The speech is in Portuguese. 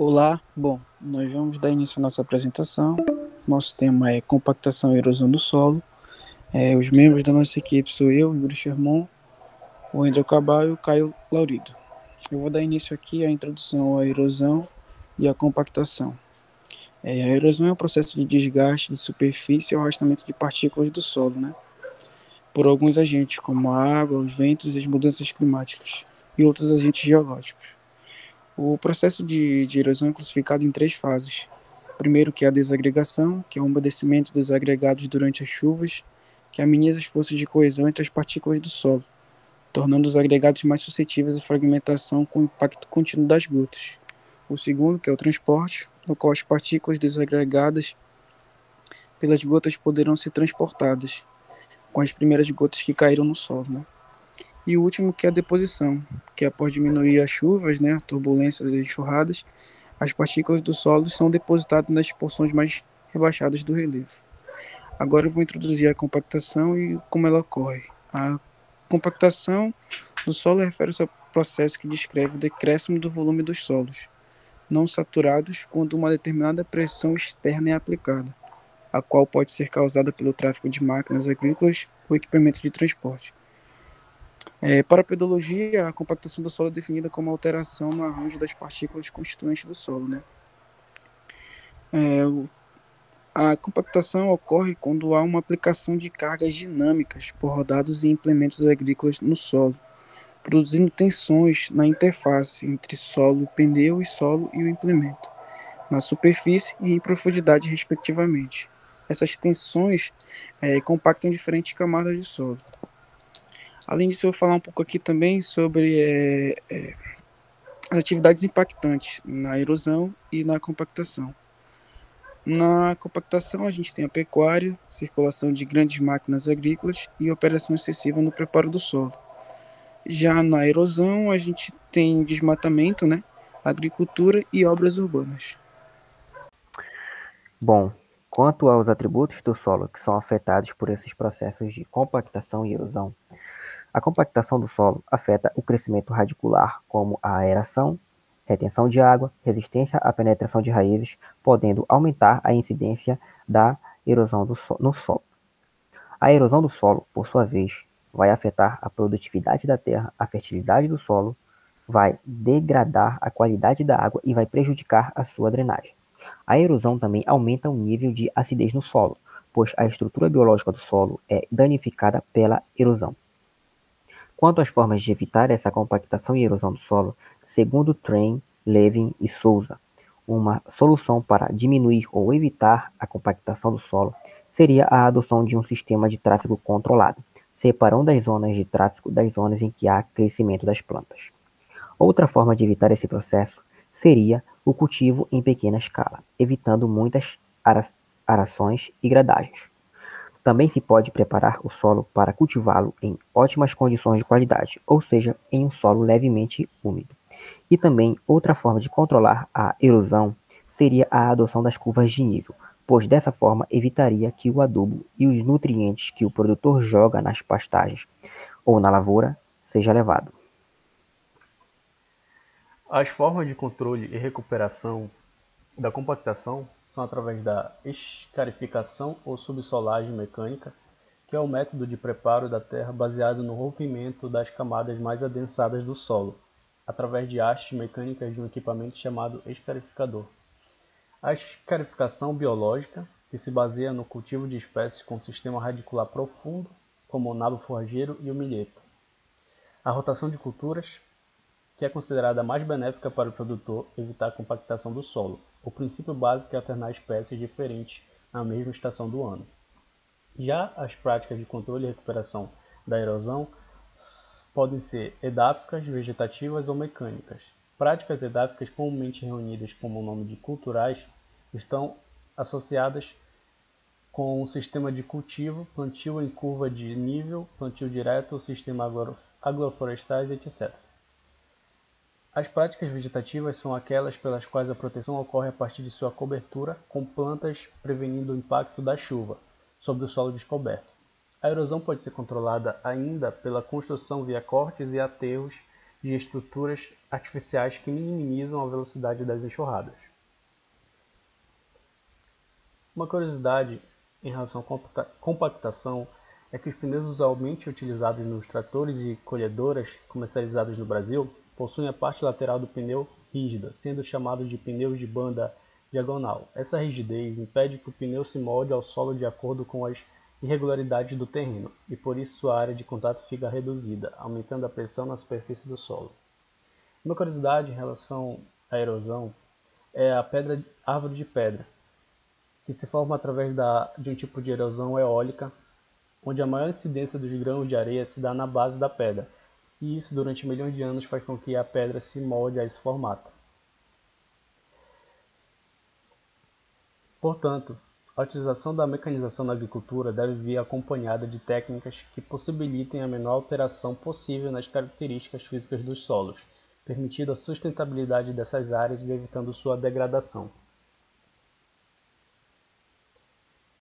Olá, nós vamos dar início à nossa apresentação. Nosso tema é compactação e erosão do solo. Os membros da nossa equipe sou eu, Yuri Sherman, o André Cabal e o Caio Laurido. Eu vou dar início aqui à introdução à erosão e à compactação. A erosão é um processo de desgaste de superfície e arrastamento de partículas do solo, né? Por alguns agentes, como a água, os ventos e as mudanças climáticas, e outros agentes geológicos. O processo de erosão é classificado em três fases. Primeiro, que é a desagregação, que é o umedecimento dos agregados durante as chuvas, que ameniza as forças de coesão entre as partículas do solo, tornando os agregados mais suscetíveis à fragmentação com o impacto contínuo das gotas. O segundo, que é o transporte, no qual as partículas desagregadas pelas gotas poderão ser transportadas, com as primeiras gotas que caíram no solo, né? E o último, que é a deposição, que após diminuir as chuvas, né, turbulências e enxurradas, as partículas do solo são depositadas nas porções mais rebaixadas do relevo. Agora eu vou introduzir a compactação e como ela ocorre. A compactação do solo refere-se ao processo que descreve o decréscimo do volume dos solos, não saturados, quando uma determinada pressão externa é aplicada, a qual pode ser causada pelo tráfego de máquinas agrícolas ou equipamentos de transporte. Para a pedologia, a compactação do solo é definida como alteração no arranjo das partículas constituintes do solo, né? É, a compactação ocorre quando há uma aplicação de cargas dinâmicas por rodados e implementos agrícolas no solo, produzindo tensões na interface entre solo, pneu e solo e o implemento, na superfície e em profundidade, respectivamente. Essas tensões compactam diferentes camadas de solo. Além disso, eu vou falar um pouco aqui também sobre as atividades impactantes na erosão e na compactação. Na compactação, a gente tem a pecuária, circulação de grandes máquinas agrícolas e operação excessiva no preparo do solo. Já na erosão, a gente tem desmatamento, né, agricultura e obras urbanas. Bom, quanto aos atributos do solo que são afetados por esses processos de compactação e erosão, a compactação do solo afeta o crescimento radicular, como a aeração, retenção de água, resistência à penetração de raízes, podendo aumentar a incidência da erosão no solo. A erosão do solo, por sua vez, vai afetar a produtividade da terra, a fertilidade do solo, vai degradar a qualidade da água e vai prejudicar a sua drenagem. A erosão também aumenta o nível de acidez no solo, pois a estrutura biológica do solo é danificada pela erosão. Quanto às formas de evitar essa compactação e erosão do solo, segundo Train, Levin e Souza, uma solução para diminuir ou evitar a compactação do solo seria a adoção de um sistema de tráfego controlado, separando as zonas de tráfego das zonas em que há crescimento das plantas. Outra forma de evitar esse processo seria o cultivo em pequena escala, evitando muitas arações e gradagens. Também se pode preparar o solo para cultivá-lo em ótimas condições de qualidade, ou seja, em um solo levemente úmido. E também outra forma de controlar a erosão seria a adoção das curvas de nível, pois dessa forma evitaria que o adubo e os nutrientes que o produtor joga nas pastagens ou na lavoura seja levado. As formas de controle e recuperação da compactação são através da escarificação ou subsolagem mecânica, que é o método de preparo da terra baseado no rompimento das camadas mais adensadas do solo, através de hastes mecânicas de um equipamento chamado escarificador. A escarificação biológica, que se baseia no cultivo de espécies com sistema radicular profundo, como o nabo forrageiro e o milheto. A rotação de culturas, que é considerada a mais benéfica para o produtor evitar a compactação do solo. O princípio básico é alternar espécies diferentes na mesma estação do ano. Já as práticas de controle e recuperação da erosão podem ser edáficas, vegetativas ou mecânicas. Práticas edáficas, comumente reunidas como o nome de culturais, estão associadas com o sistema de cultivo, plantio em curva de nível, plantio direto, sistema agroflorestais, etc. As práticas vegetativas são aquelas pelas quais a proteção ocorre a partir de sua cobertura com plantas prevenindo o impacto da chuva sobre o solo descoberto. A erosão pode ser controlada ainda pela construção via cortes e aterros de estruturas artificiais que minimizam a velocidade das enxurradas. Uma curiosidade em relação à compactação é que os pneus usualmente utilizados nos tratores e colhedoras comercializados no Brasil possuem a parte lateral do pneu rígida, sendo chamados de pneus de banda diagonal. Essa rigidez impede que o pneu se molde ao solo de acordo com as irregularidades do terreno, e por isso sua área de contato fica reduzida, aumentando a pressão na superfície do solo. Uma curiosidade em relação à erosão é a árvore de pedra, que se forma através de um tipo de erosão eólica, onde a maior incidência dos grãos de areia se dá na base da pedra, e isso durante milhões de anos faz com que a pedra se molde a esse formato. Portanto, a utilização da mecanização na agricultura deve vir acompanhada de técnicas que possibilitem a menor alteração possível nas características físicas dos solos, permitindo a sustentabilidade dessas áreas e evitando sua degradação.